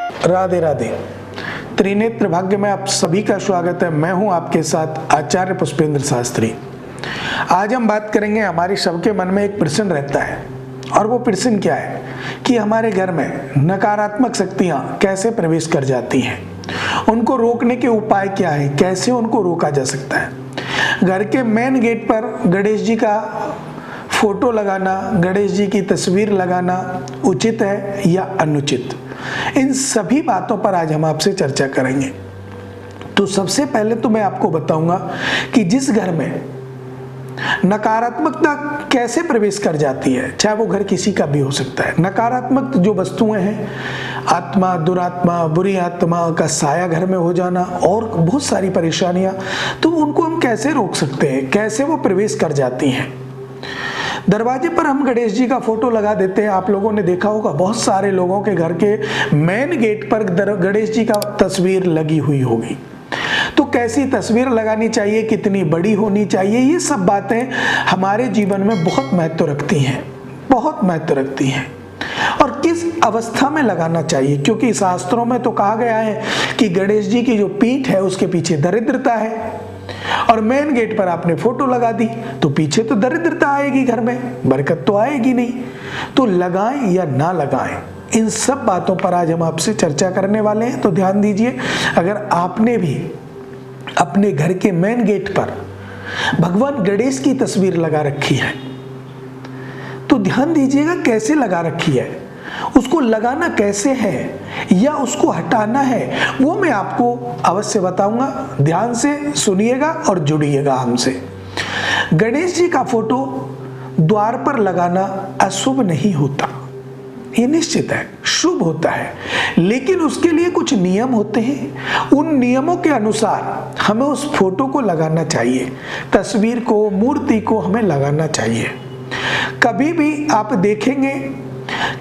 राधे राधे। त्रिनेत्र भाग्य में आप सभी का स्वागत है। मैं हूं आपके साथ आचार्य पुष्पेंद्र शास्त्री। आज हम बात करेंगे, हमारे सबके मन में एक प्रश्न रहता है, और वो प्रश्न क्या है कि हमारे घर में नकारात्मक शक्तियां कैसे प्रवेश कर जाती हैं, उनको रोकने के उपाय क्या है, कैसे उनको रोका जा सकता है। घर के मेन गेट पर गणेश जी का फोटो लगाना, गणेश जी की तस्वीर लगाना उचित है या अनुचित, इन सभी बातों पर आज हम आपसे चर्चा करेंगे। तो सबसे पहले तो मैं आपको बताऊंगा कि जिस घर में नकारात्मकता कैसे प्रवेश कर जाती है, चाहे वो घर किसी का भी हो सकता है। नकारात्मक जो वस्तुएं हैं, आत्मा, दुरात्मा, बुरी आत्मा का साया घर में हो जाना और बहुत सारी परेशानियां, तो उनको हम कैसे रोक सकते हैं, कैसे वो प्रवेश कर जाती हैं। दरवाजे पर हम गणेश जी का फोटो लगा देते हैं। आप लोगों ने देखा होगा, बहुत सारे लोगों के घर के मेन गेट पर गणेश जी का तस्वीर लगी हुई होगी। तो कैसी तस्वीर लगानी चाहिए, कितनी बड़ी होनी चाहिए, ये सब बातें हमारे जीवन में बहुत महत्व रखती हैं, बहुत महत्व रखती हैं। और किस अवस्था में लगाना चाहिए, क्योंकि शास्त्रों में तो कहा गया है कि गणेश जी की जो पीठ है उसके पीछे दरिद्रता है, और मेन गेट पर आपने फोटो लगा दी तो पीछे तो दरिद्रता आएगी, घर में बरकत तो आएगी नहीं। तो लगाएं या ना लगाएं, इन सब बातों पर आज हम आपसे चर्चा करने वाले हैं। तो ध्यान दीजिए, अगर आपने भी अपने घर के मेन गेट पर भगवान गणेश की तस्वीर लगा रखी है तो ध्यान दीजिएगा कैसे लगा रखी है, उसको लगाना कैसे है या उसको हटाना है, वो मैं आपको अवश्य बताऊंगा। ध्यान से सुनिएगा और जुड़िएगा हमसे। गणेश जी का फोटो द्वार पर लगाना अशुभ नहीं होता, ये निश्चित है, शुभ होता है, लेकिन उसके लिए कुछ नियम होते हैं। उन नियमों के अनुसार हमें उस फोटो को लगाना चाहिए, तस्वीर को, मूर्ति को हमें लगाना चाहिए। कभी भी आप देखेंगे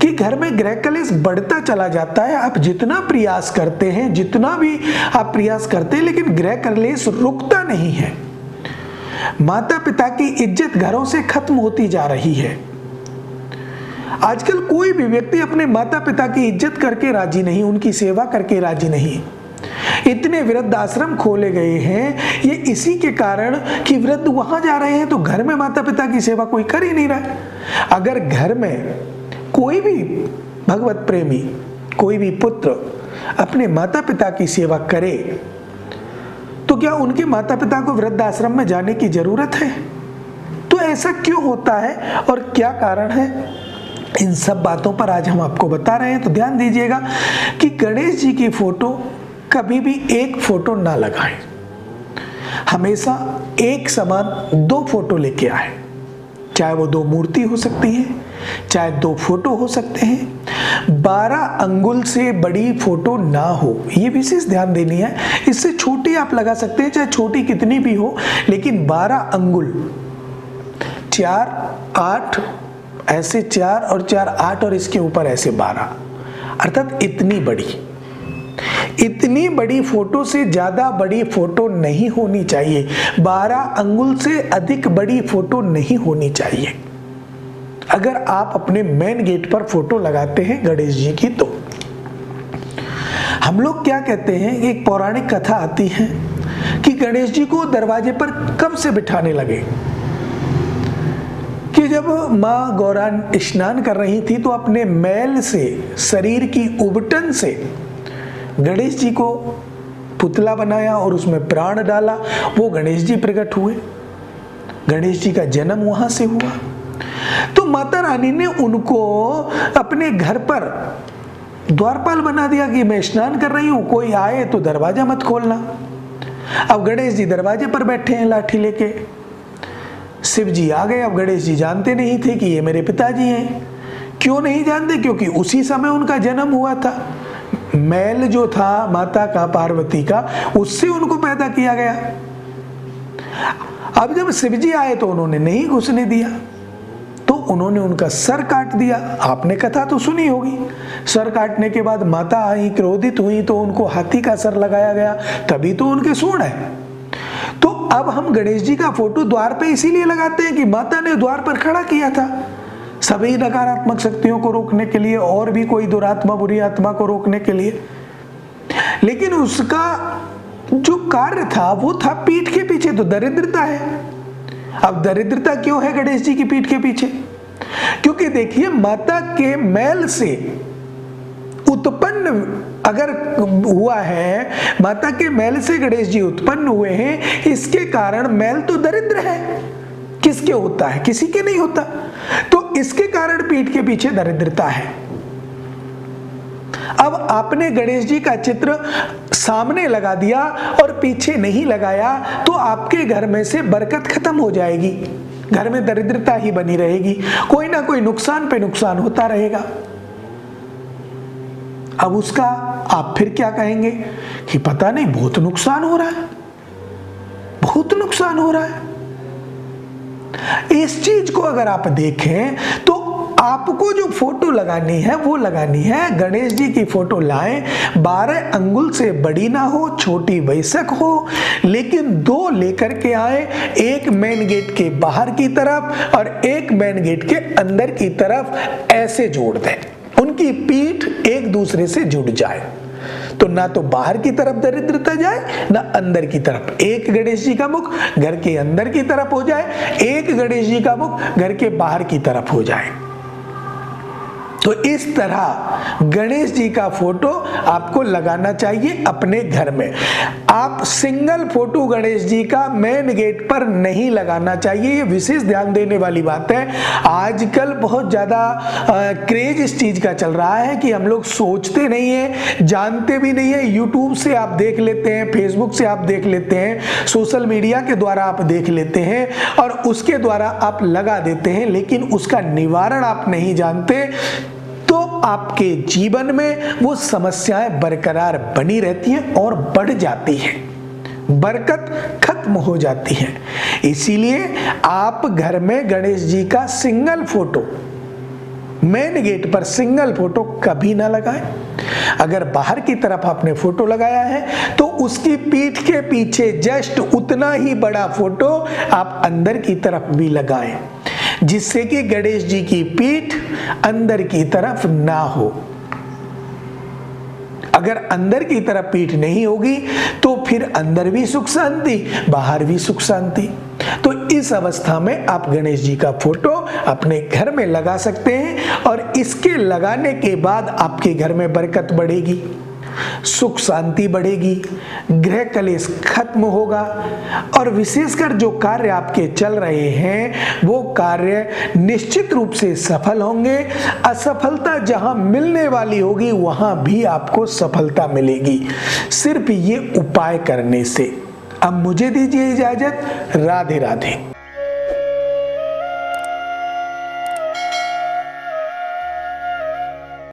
कि घर में गृह कलेश बढ़ता चला जाता है। आप जितना प्रयास करते हैं, जितना भी आप प्रयास करते हैं, लेकिन गृह कलेश रुकता नहीं है। माता पिता की इज्जत घरों से खत्म होती जा रही है। आजकल कोई भी व्यक्ति अपने माता पिता की इज्जत करके राजी नहीं, उनकी सेवा करके राजी नहीं। इतने वृद्ध आश्रम खोले गए हैं, ये इसी के कारण कि वृद्ध वहां जा रहे हैं तो घर में माता पिता की सेवा कोई कर ही नहीं रहा। अगर घर में कोई भी भगवत प्रेमी, कोई भी पुत्र अपने माता पिता की सेवा करे तो क्या उनके माता पिता को वृद्ध आश्रम में जाने की जरूरत है? तो ऐसा क्यों होता है और क्या कारण है, इन सब बातों पर आज हम आपको बता रहे हैं। तो ध्यान दीजिएगा कि गणेश जी की फोटो कभी भी एक फोटो ना लगाएं, हमेशा एक समान दो फोटो लेके आए। चाहे वो दो मूर्ति हो सकती है, चाहे दो फोटो हो सकते हैं। 12 अंगुल से बड़ी फोटो ना हो, ये विशेष ध्यान देनी है। इससे छोटी आप लगा सकते हैं, चाहे छोटी कितनी भी हो, लेकिन 12 अंगुल, 4, 8, ऐसे 4 और 4 8 और इसके ऊपर ऐसे 12, अर्थात इतनी बड़ी फोटो से ज्यादा बड़ी फोटो नहीं होनी चाहिए। 12 अंगुल से अधिक बड़ी फोटो नहीं होनी चाहिए अगर आप अपने मेन गेट पर फोटो लगाते हैं गणेश जी की। तो हम लोग क्या कहते हैं, एक पौराणिक कथा आती है कि गणेश जी को दरवाजे पर कब से बिठाने लगे कि जब माँ गौरा स्नान कर रही थी तो अपने मैल से, शरीर की उबटन से गणेश जी को पुतला बनाया और उसमें प्राण डाला। वो गणेश जी प्रकट हुए, गणेश जी का जन्म वहां से हुआ। तो माता रानी ने उनको अपने घर पर द्वारपाल बना दिया कि मैं स्नान कर रही हूं, कोई आए तो दरवाजा मत खोलना। अब गणेश जी दरवाजे पर बैठे हैं लाठी लेके, शिव जी आ गए। अब गणेश जी जानते नहीं थे कि ये मेरे पिताजी हैं। क्यों नहीं जानते? क्योंकि उसी समय उनका जन्म हुआ था। मैल जो था माता का, पार्वती का, उससे उनको पैदा किया गया। अब जब शिव जी आए तो उन्होंने नहीं घुसने दिया, तो उन्होंने उनका सर काट दिया। आपने कथा तो सुनी होगी। सर काटने के बाद माता आई, क्रोधित हुई, तो उनको हाथी का सर लगाया गया, तभी तो उनके सूंड है। तो अब हम गणेश जी का फोटो द्वार पे इसीलिए लगाते हैं कि माता ने द्वार पर खड़ा किया था सभी नकारात्मक शक्तियों को रोकने के लिए और भी कोई दुरात्मा, बुरी आत्मा को रोकने के लिए। लेकिन उसका जो कार्य था वो था पीठ के पीछे तो दरिद्रता है। अब दरिद्रता क्यों है गणेश जी की पीठ के पीछे? क्योंकि देखिए, माता के मैल से उत्पन्न अगर हुआ है, माता के मैल से गणेश जी उत्पन्न हुए हैं, इसके कारण मैल तो दरिद्र है। किसके होता है? किसी के नहीं होता। तो इसके कारण पीठ के पीछे दरिद्रता है। अब आपने गणेश जी का चित्र सामने लगा दिया और पीछे नहीं लगाया तो आपके घर में से बरकत खत्म हो जाएगी, घर में दरिद्रता ही बनी रहेगी, कोई ना कोई नुकसान पे नुकसान होता रहेगा। अब उसका आप फिर क्या कहेंगे कि पता नहीं बहुत नुकसान हो रहा है, बहुत नुकसान हो रहा है। इस चीज को अगर आप देखें तो आपको जो फोटो लगानी है वो लगानी है, गणेश जी की फोटो लाएं, 12 अंगुल से बड़ी ना हो, छोटी वैसक हो, लेकिन 2 लेकर के आए, एक मेन गेट के बाहर की तरफ और एक मेन गेट के अंदर की तरफ ऐसे जोड़ दें, उनकी पीठ एक दूसरे से जुड़ जाए, तो ना तो बाहर की तरफ दरिद्रता जाए ना अंदर की तरफ। एक गणेश जी का मुख घर के अंदर की तरफ हो जाए, एक गणेश जी का मुख घर के बाहर की तरफ हो जाए। तो इस तरह गणेश जी का फोटो आपको लगाना चाहिए अपने घर में। आप सिंगल फोटो गणेश जी का मेन गेट पर नहीं लगाना चाहिए, ये विशेष ध्यान देने वाली बात है। आजकल बहुत ज्यादा क्रेज इस चीज का चल रहा है कि हम लोग सोचते नहीं है, जानते भी नहीं है। यूट्यूब से आप देख लेते हैं, फेसबुक से आप देख लेते हैं, सोशल मीडिया के द्वारा आप देख लेते हैं और उसके द्वारा आप लगा देते हैं, लेकिन उसका निवारण आप नहीं जानते, तो आपके जीवन में वो समस्याएं बरकरार बनी रहती हैं और बढ़ जाती हैं, बरकत खत्म हो जाती है। इसीलिए आप घर में गणेश जी का सिंगल फोटो, मेन गेट पर सिंगल फोटो कभी ना लगाएं। अगर बाहर की तरफ आपने फोटो लगाया है तो उसकी पीठ के पीछे जस्ट उतना ही बड़ा फोटो आप अंदर की तरफ भी लगाएं, जिससे कि गणेश जी की पीठ अंदर की तरफ ना हो। अगर अंदर की तरफ पीठ नहीं होगी तो फिर अंदर भी सुख शांति, बाहर भी सुख शांति। तो इस अवस्था में आप गणेश जी का फोटो अपने घर में लगा सकते हैं और इसके लगाने के बाद आपके घर में बरकत बढ़ेगी, सुख शांति बढ़ेगी, गृह कलेश खत्म होगा और विशेषकर जो कार्य आपके चल रहे हैं वो कार्य निश्चित रूप से सफल होंगे। असफलता जहां मिलने वाली होगी वहां भी आपको सफलता मिलेगी, सिर्फ ये उपाय करने से। अब मुझे दीजिए इजाजत। राधे राधे।